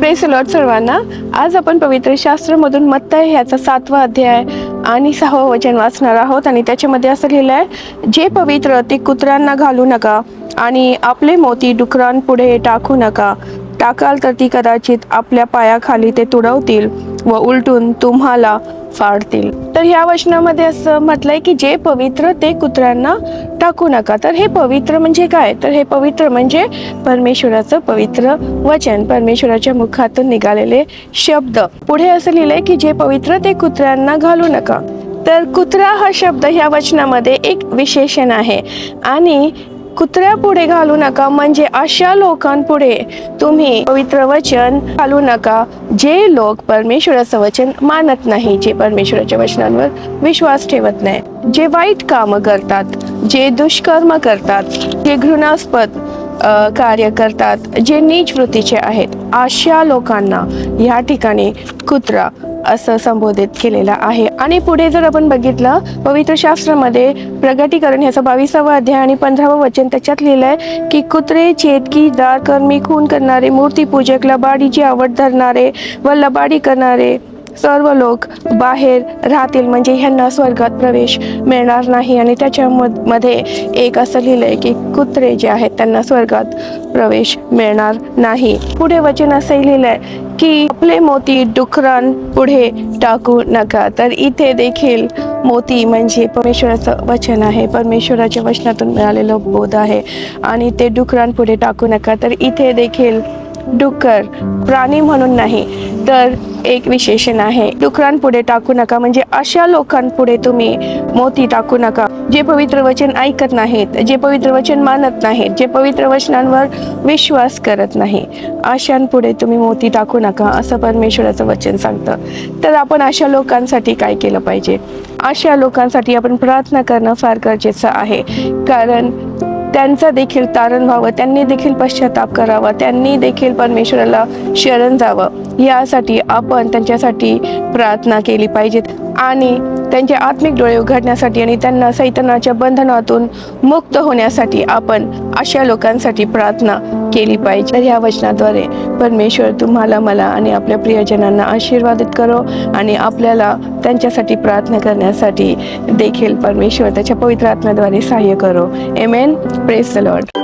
Press Lord सर्वांना. आज आपण पवित्र शास्त्रामधून मत्तई ह्याचा 7वा अध्याय आणि 6वं वचन वाचणार आहोत. आणि त्याच्यामध्ये असं लिहिलं आहे, जे पवित्र ते कुत्र्यांना घालू नका आणि आपले मोती डुकरांपुढे टाकू नका. टाकाल तर ती कदाचित आपल्या पायाखाली ते तुडवतील व उलटून तुम्हाला फाडतील. तर ह्या वचनामध्ये असं म्हटलंय की जे पवित्र ते कुत्र्यांना टाकू नका. तर हे पवित्र म्हणजे काय? तर हे पवित्र म्हणजे परमेश्वराचं पवित्र वचन, परमेश्वराच्या मुखातून निघालेले शब्द. पुढे असं लिहिलंय की जे पवित्र ते कुत्र्यांना घालू नका. तर कुत्रा हा शब्द ह्या वचनामध्ये एक विशेषण आहे. आणि कुत्र्या पुढे घालू नका म्हणजे अशा लोकांपुढे तुम्ही पवित्र वचन घालू नका जे लोक परमेश्वराचं वचन मानत नाही, जे परमेश्वराच्या वचनांवर विश्वास ठेवत नाही, जे वाईट कामं करतात, जे दुष्कर्म करतात, जे घृणास्पद कार्य करतात, जे नीच वृत्तीचे आहेत, अशा लोकांना या ठिकाणी कुत्रा असं संबोधित केलेलं आहे. आणि पुढे जर आपण बघितलं पवित्र शास्त्रामध्ये प्रगटीकरण ह्याचा 22वा अध्याय आणि 15वं वचन, त्याच्यात लिहिलंय की कुत्रे, चेतकी, दारकर्मी, खून करणारे, मूर्तीपूजक, लबाडीची आवड धरणारे व लबाडी करणारे सर्व लोक बाहेर राहतील, म्हणजे ह्यांना स्वर्गात प्रवेश मिळणार नाही. आणि त्याच्यामध्ये एक असं लिहिलंय की कुत्रे जे आहेत त्यांना स्वर्गात प्रवेश मिळणार नाही. पुढे वचन असं लिहिलंय की आपले मोती डुकरांपुढे टाकू नका. तर इथे देखील मोती म्हणजे परमेश्वराचं वचन आहे, परमेश्वराच्या वचनातून मिळालेलं बोध आहे. आणि ते डुकरांपुढे टाकू नका. तर इथे देखील डुक्कर प्राणी म्हणून नाही तर एक विशेषण आहे. डुकरांपुढे टाकू नका म्हणजे अशा लोकांपुढे तुम्ही मोती टाकू नका जे पवित्र वचन ऐकत नाहीत, जे पवित्र वचन मानत नाहीत, जे पवित्र वचनांवर विश्वास करत नाही, अशांपुढे तुम्ही मोती टाकू नका असं परमेश्वराचं वचन सांगतं. तर आपण अशा लोकांसाठी काय केलं पाहिजे? अशा लोकांसाठी आपण प्रार्थना करणं फार गरजेचं आहे. कारण त्यांचं देखील तारण व्हावं, त्यांनी देखील पश्चाताप करावा, त्यांनी देखील परमेश्वराला शरण जावं, यासाठी आपण त्यांच्यासाठी प्रार्थना केली पाहिजे. आणि त्यांचे आत्मिक डोळे उघडण्यासाठी आणि त्यांना सैतानाच्या बंधनातून मुक्त होण्यासाठी आपण अशा लोकांसाठी प्रार्थना केली पाहिजे. तर ह्या वचनाद्वारे परमेश्वर तुम्हाला, मला आणि आपल्या प्रियजनांना आशीर्वादित करो आणि आपल्याला त्यांच्यासाठी प्रार्थना करण्यासाठी देखील परमेश्वर त्याच्या पवित्र आत्म्याद्वारे सहाय्य करो. आमेन. Praise the Lord.